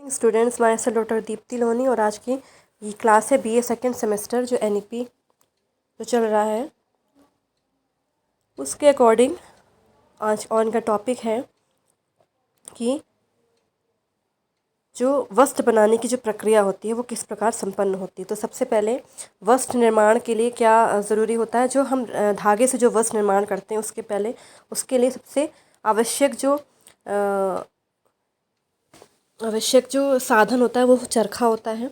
Students, my self doctor Deepti Loni और आज की ये क्लास है बीए सेकेंड सेमेस्टर जो एनईपी जो चल रहा है उसके अकॉर्डिंग आज और इनका टॉपिक है कि जो वस्त्र बनाने की जो प्रक्रिया होती है वो किस प्रकार संपन्न होती है। तो सबसे पहले वस्त्र निर्माण के लिए क्या ज़रूरी होता है, जो हम धागे से जो वस्त्र निर्माण करते हैं उसके लिए सबसे आवश्यक जो साधन होता है वो चरखा होता है।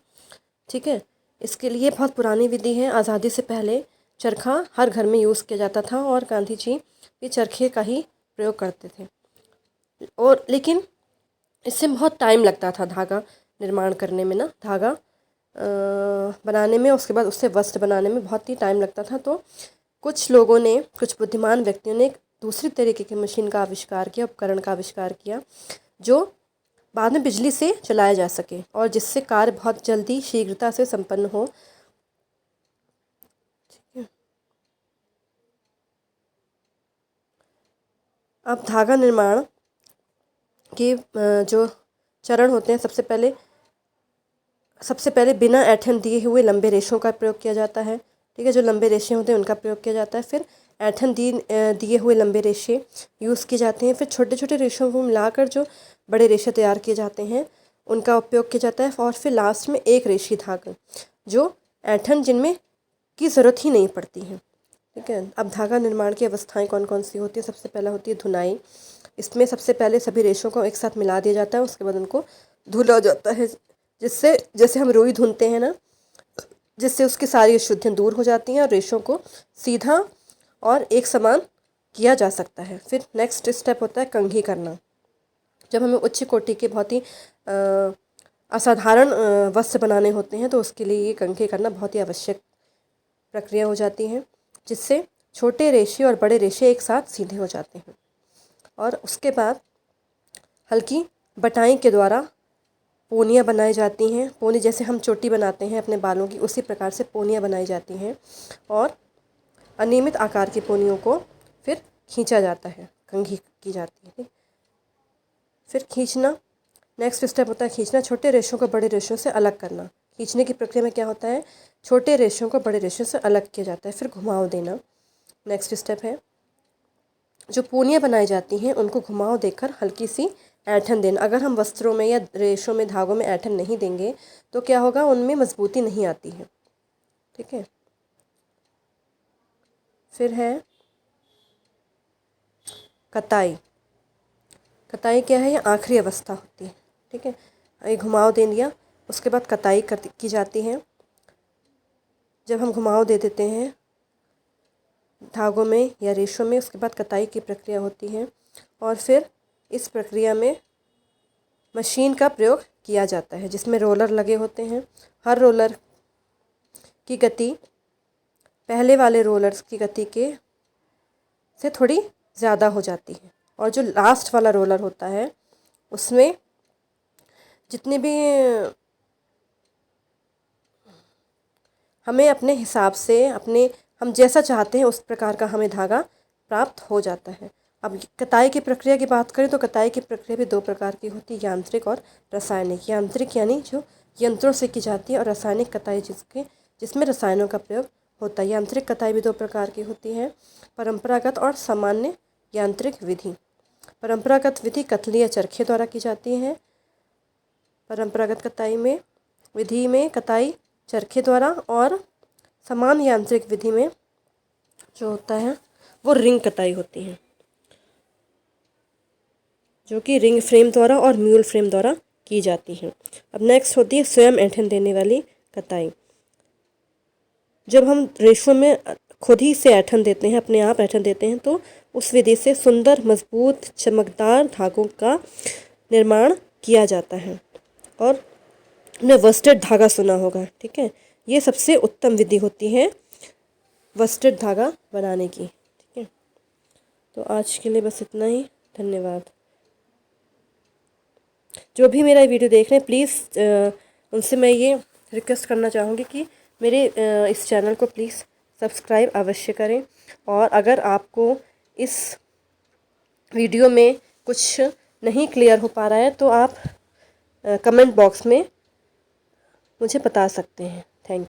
ठीक है, इसके लिए बहुत पुरानी विधि है। आज़ादी से पहले चरखा हर घर में यूज़ किया जाता था और गांधी जी भी चरखे का ही प्रयोग करते थे। और लेकिन इससे बहुत टाइम लगता था धागा निर्माण करने में, धागा बनाने में, उसके बाद उससे वस्त्र बनाने में बहुत ही टाइम लगता था। तो कुछ बुद्धिमान व्यक्तियों ने एक दूसरी तरीके की मशीन का आविष्कार किया, उपकरण का आविष्कार किया जो बाद में बिजली से चलाया जा सके और जिससे कार्य बहुत जल्दी शीघ्रता से संपन्न हो। ठीक है, अब धागा निर्माण के जो चरण होते हैं, सबसे पहले बिना ऐंठन दिए हुए लंबे रेशों का प्रयोग किया जाता है। ठीक है, जो लंबे रेशे होते हैं उनका प्रयोग किया जाता है। फिर ऐंठन दिए हुए लंबे रेशे यूज़ किए जाते हैं। फिर छोटे छोटे रेशों को मिलाकर जो बड़े रेशे तैयार किए जाते हैं उनका उपयोग किया जाता है। और फिर लास्ट में एक रेशी धागा जो ऐंठन जिनमें की ज़रूरत ही नहीं पड़ती है। ठीक है, अब धागा निर्माण की अवस्थाएं कौन कौन सी होती है। सबसे पहला होती है धुनाई। इसमें सबसे पहले सभी रेशों को एक साथ मिला दिया जाता है, उसके बाद उनको धुला जाता है, जिससे जैसे हम रुई धुनते हैं ना, जिससे उसकी सारी अशुद्धियाँ दूर हो जाती हैं और रेशों को सीधा और एक समान किया जा सकता है। फिर नेक्स्ट स्टेप होता है कंघी करना। जब हमें उच्च कोटि के बहुत ही असाधारण वस्त्र बनाने होते हैं तो उसके लिए ये कंघी करना बहुत ही आवश्यक प्रक्रिया हो जाती है, जिससे छोटे रेशे और बड़े रेशे एक साथ सीधे हो जाते हैं। और उसके बाद हल्की बटाई के द्वारा पोनियाँ बनाई जाती हैं। पोनी जैसे हम चोटी बनाते हैं अपने बालों की, उसी प्रकार से पोनियाँ बनाई जाती हैं और अनियमित आकार की पोनियों को फिर खींचा जाता है, कंघी की जाती है। फिर खींचना, नेक्स्ट स्टेप होता है खींचना। छोटे रेशों को बड़े रेशों से अलग करना। खींचने की प्रक्रिया में क्या होता है, छोटे रेशों को बड़े रेशों से अलग किया जाता है। फिर घुमाव देना नेक्स्ट स्टेप है। जो पोनियाँ बनाई जाती हैं उनको घुमाव देकर हल्की सी ऐंठन देना। अगर हम वस्त्रों में या रेशों में, धागों में ऐंठन नहीं देंगे तो क्या होगा, उनमें मजबूती नहीं आती है। ठीक है, फिर है कताई। कताई क्या है, ये आखिरी अवस्था होती है। ठीक है, ये घुमाव दे दिया, उसके बाद कताई की जाती है। जब हम घुमाव दे देते हैं धागों में या रेशों में, उसके बाद कताई की प्रक्रिया होती है और फिर इस प्रक्रिया में मशीन का प्रयोग किया जाता है जिसमें रोलर लगे होते हैं। हर रोलर की गति पहले वाले रोलर्स की गति के से थोड़ी ज़्यादा हो जाती है और जो लास्ट वाला रोलर होता है उसमें जितने भी हमें अपने हिसाब से हम जैसा चाहते हैं उस प्रकार का हमें धागा प्राप्त हो जाता है। अब कताई की प्रक्रिया की बात करें तो कताई की प्रक्रिया भी दो प्रकार की होती है, यांत्रिक और रासायनिक। यांत्रिक यानी जो यंत्रों से की जाती है और रासायनिक कताई जिसमें रसायनों का प्रयोग होता है। यांत्रिक कताई भी दो प्रकार की होती है, परंपरागत और सामान्य यांत्रिक विधि। परंपरागत विधि कतली या चरखे द्वारा की जाती है। परंपरागत विधि में कताई चरखे द्वारा और समान यांत्रिक विधि में जो होता है वो रिंग कताई होती है, जो कि रिंग फ्रेम द्वारा और म्यूल फ्रेम द्वारा की जाती है। अब नेक्स्ट होती है स्वयं ऐंठन देने वाली कताई। जब हम रेशों में खुद ही से ऐंठन देते हैं, अपने आप ऐंठन देते हैं, तो उस विधि से सुंदर, मजबूत, चमकदार धागों का निर्माण किया जाता है। और हमने वस्टेड धागा सुना होगा, ठीक है, ये सबसे उत्तम विधि होती है वस्टेड धागा बनाने की। ठीक है, तो आज के लिए बस इतना ही। धन्यवाद। जो भी मेरा वीडियो देख रहे हैं प्लीज़ उनसे मैं ये रिक्वेस्ट करना चाहूँगी कि मेरे इस चैनल को प्लीज़ सब्सक्राइब अवश्य करें। और अगर आपको इस वीडियो में कुछ नहीं क्लियर हो पा रहा है तो आप कमेंट बॉक्स में मुझे बता सकते हैं।